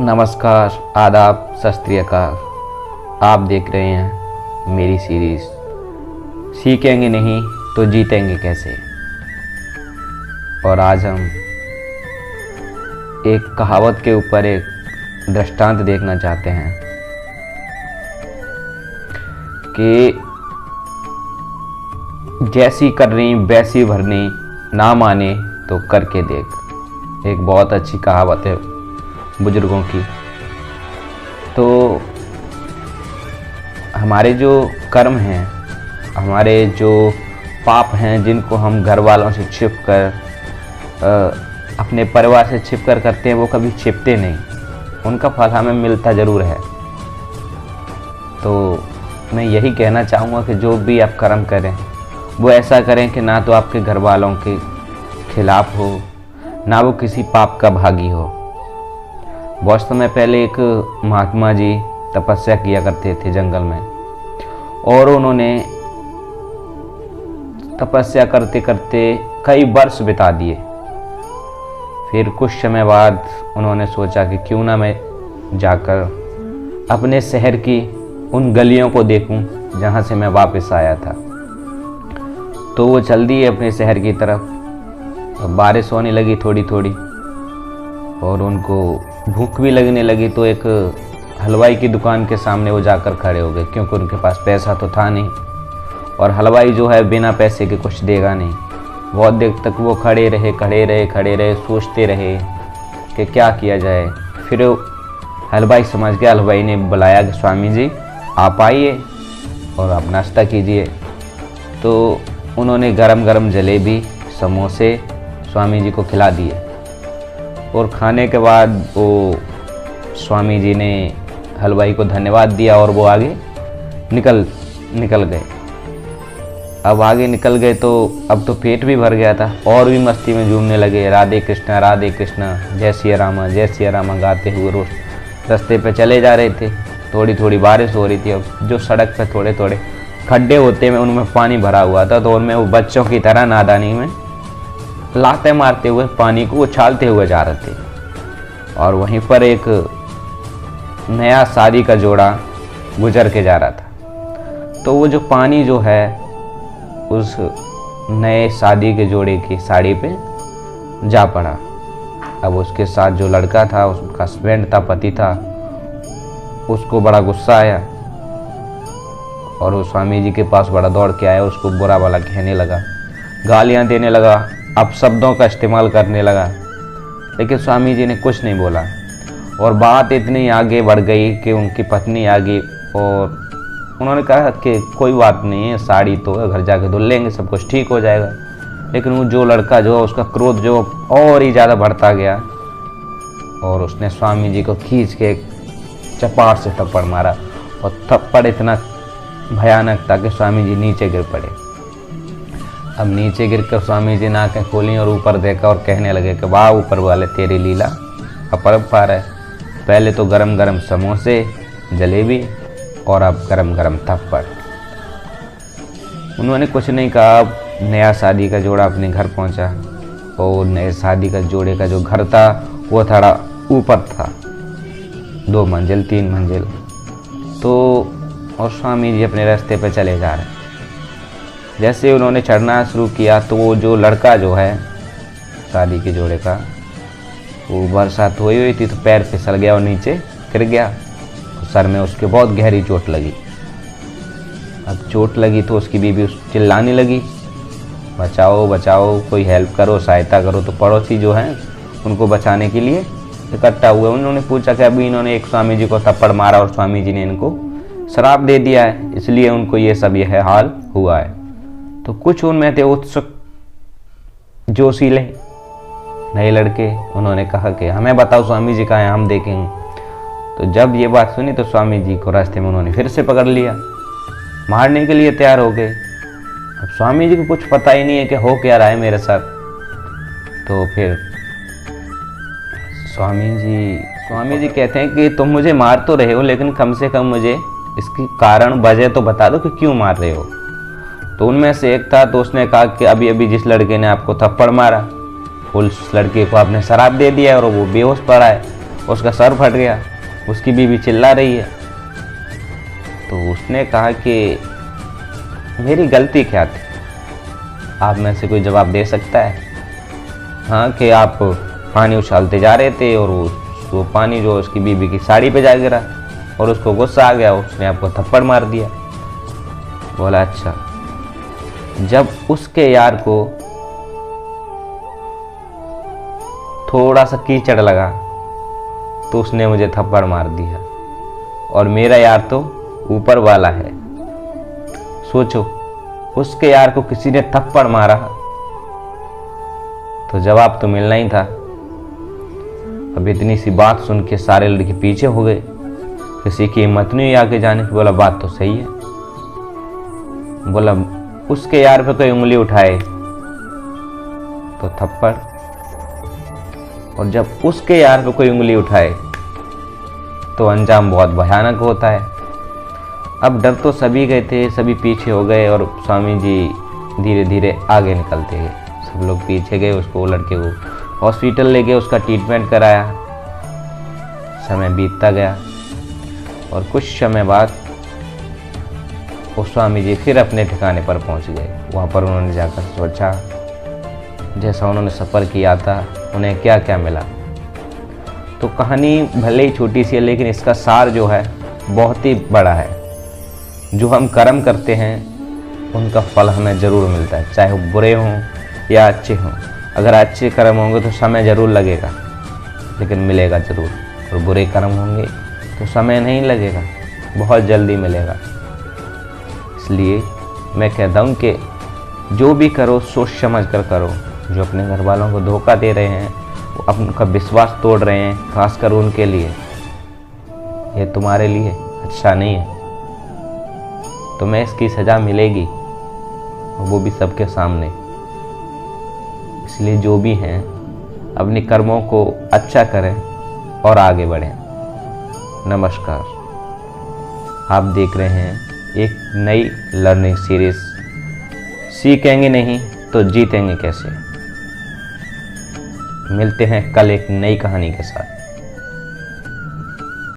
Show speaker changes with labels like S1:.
S1: नमस्कार, आदाब, सत श्री अकाल। आप देख रहे हैं मेरी सीरीज़ सीखेंगे नहीं तो जीतेंगे कैसे। और आज हम एक कहावत के ऊपर एक दृष्टांत देखना चाहते हैं कि जैसी करनी वैसी भरनी, ना माने तो करके देख। एक बहुत अच्छी कहावत है बुजुर्गों की। तो हमारे जो कर्म हैं, हमारे जो पाप हैं, जिनको हम घर वालों से छिप कर अपने परिवार से छिप कर करते हैं, वो कभी छिपते नहीं। उनका फल हमें मिलता ज़रूर है। तो मैं यही कहना चाहूँगा कि जो भी आप कर्म करें वो ऐसा करें कि ना तो आपके घर वालों के खिलाफ हो, ना वो किसी पाप का भागी हो। बहुत समय पहले एक महात्मा जी तपस्या किया करते थे जंगल में, और उन्होंने तपस्या करते करते कई वर्ष बिता दिए। फिर कुछ समय बाद उन्होंने सोचा कि क्यों ना मैं जाकर अपने शहर की उन गलियों को देखूं जहां से मैं वापस आया था। तो वो चल दिए अपने शहर की तरफ। बारिश होने लगी थोड़ी थोड़ी, और उनको भूख भी लगने लगी। तो एक हलवाई की दुकान के सामने वो जाकर खड़े हो गए, क्योंकि उनके पास पैसा तो था नहीं, और हलवाई जो है बिना पैसे के कुछ देगा नहीं। बहुत देर तक वो खड़े रहे, सोचते रहे कि क्या किया जाए। फिर हलवाई समझ गया। हलवाई ने बुलाया कि स्वामी जी आप आइए और आप नाश्ता कीजिए। तो उन्होंने गरम गरम जलेबी, समोसे स्वामी जी को खिला दिए। और खाने के बाद वो स्वामी जी ने हलवाई को धन्यवाद दिया और वो आगे निकल गए। अब आगे निकल गए तो अब तो पेट भी भर गया था, और भी मस्ती में झूमने लगे। राधे कृष्णा जय सिया रामा गाते हुए रोज रास्ते पे चले जा रहे थे। थोड़ी थोड़ी बारिश हो रही थी। अब जो सड़क पे थोड़े थोड़े खड्डे होते हैं उनमें पानी भरा हुआ था, तो उनमें वो बच्चों की तरह नादानी में लाते मारते हुए पानी को उछालते हुए जा रहे थे। और वहीं पर एक नया शादी का जोड़ा गुजर के जा रहा था। तो वो जो पानी जो है उस नए शादी के जोड़े की साड़ी पे जा पड़ा। अब उसके साथ जो लड़का था, उसका हस्बैंड था, पति था, उसको बड़ा गुस्सा आया और वो स्वामी जी के पास बड़ा दौड़ के आया। उसको बुरा भला कहने लगा, गालियां देने लगा, अपशब्दों का इस्तेमाल करने लगा। लेकिन स्वामी जी ने कुछ नहीं बोला। और बात इतनी आगे बढ़ गई कि उनकी पत्नी आ गई और उन्होंने कहा कि कोई बात नहीं है, साड़ी तो है, घर जाके धुल लेंगे, सब कुछ ठीक हो जाएगा। लेकिन वो जो लड़का जो उसका क्रोध जो और ही ज़्यादा बढ़ता गया, और उसने स्वामी जी को खींच के चपाट से थप्पड़ मारा। और थप्पड़ इतना भयानक था कि स्वामी जी नीचे गिर पड़े। अब नीचे गिर कर स्वामी जी ने आंखें खोली और ऊपर देखा और कहने लगे कि वाह ऊपर वाले, तेरी लीला अपरंपार है। पहले तो गरम गरम समोसे, जलेबी, और अब गरम गरम थप्पड़। उन्होंने कुछ नहीं कहा। अब नया शादी का जोड़ा अपने घर पहुंचा, और नए शादी का जोड़े का जो घर था वो थोड़ा ऊपर था, 2 मंजिल 3 मंजिल। तो और स्वामी जी अपने रास्ते पे चले जा रहे। जैसे उन्होंने चढ़ना शुरू किया तो वो जो लड़का जो है शादी के जोड़े का, वो बरसात हुई थी तो पैर फिसल गया और नीचे गिर गया। सर में उसके बहुत गहरी चोट लगी। अब चोट लगी तो उसकी बीवी चिल्लाने लगी, बचाओ बचाओ, कोई हेल्प करो, सहायता करो। तो पड़ोसी जो हैं उनको बचाने के लिए इकट्ठा हुए। उन्होंने पूछा कि अभी इन्होंने एक स्वामी जी को थप्पड़ मारा और स्वामी जी ने इनको श्राप दे दिया है, इसलिए उनको ये सब यह हाल हुआ है। तो कुछ उनमें थे उत्सुक जोशीले नए लड़के। उन्होंने कहा कि हमें बताओ स्वामी जी कहाँ हैं, हम देखेंगे। तो जब ये बात सुनी तो स्वामी जी को रास्ते में उन्होंने फिर से पकड़ लिया, मारने के लिए तैयार हो गए। अब स्वामी जी को कुछ पता ही नहीं है कि हो क्या रहा है मेरे साथ। तो फिर स्वामी जी कहते हैं कि तुम मुझे मार तो रहे हो, लेकिन कम से कम मुझे इसकी कारण वजह तो बता दो कि क्यों मार रहे हो। तो उनमें से एक था, तो उसने कहा कि अभी अभी जिस लड़के ने आपको थप्पड़ मारा उस लड़के को आपने शराब दे दिया और वो बेहोश पड़ा है, उसका सर फट गया, उसकी बीवी चिल्ला रही है। तो उसने कहा कि मेरी गलती क्या थी, आप में से कोई जवाब दे सकता है? हाँ, कि आप पानी उछालते जा रहे थे और वो पानी जो उसकी बीवी की साड़ी पे जा गिरा और उसको गुस्सा आ गया, उसने आपको थप्पड़ मार दिया। बोला अच्छा। जब उसके यार को थोड़ा सा कीचड़ लगा तो उसने मुझे थप्पड़ मार दिया, और मेरा यार तो ऊपर वाला है। सोचो, उसके यार को किसी ने थप्पड़ मारा तो जवाब तो मिलना ही था। अब इतनी सी बात सुन के सारे लड़के पीछे हो गए, किसी की हिम्मत नहीं आगे जाने की। बोला बात तो सही है। बोला उसके यार पे कोई उंगली उठाए तो थप्पड़, और जब उसके यार पे कोई उंगली उठाए तो अंजाम बहुत भयानक होता है। अब डर तो सभी गए थे, सभी पीछे हो गए और स्वामी जी धीरे धीरे आगे निकलते गए। सब लोग पीछे गए, उसको लड़के को हॉस्पिटल ले गए, उसका ट्रीटमेंट कराया। समय बीतता गया और कुछ समय बाद वो स्वामी जी फिर अपने ठिकाने पर पहुंच गए। वहाँ पर उन्होंने जाकर सोचा जैसा उन्होंने सफ़र किया था उन्हें क्या क्या मिला। तो कहानी भले ही छोटी सी है, लेकिन इसका सार जो है बहुत ही बड़ा है। जो हम कर्म करते हैं उनका फल हमें ज़रूर मिलता है, चाहे वो बुरे हों या अच्छे हों। अगर अच्छे कर्म होंगे तो समय ज़रूर लगेगा, लेकिन मिलेगा ज़रूर, और बुरे कर्म होंगे तो समय नहीं लगेगा, बहुत जल्दी मिलेगा। इसलिए मैं कहता हूँ कि जो भी करो सोच समझ कर करो। जो अपने घर वालों को धोखा दे रहे हैं, वो उनका विश्वास तोड़ रहे हैं, खासकर उनके लिए, ये तुम्हारे लिए अच्छा नहीं है। तुम्हें इसकी सज़ा मिलेगी, वो भी सबके सामने। इसलिए जो भी हैं अपने कर्मों को अच्छा करें और आगे बढ़ें। नमस्कार, आप देख रहे हैं एक नई लर्निंग सीरीज, सीखेंगे नहीं तो जीतेंगे कैसे। मिलते हैं कल एक नई कहानी के साथ।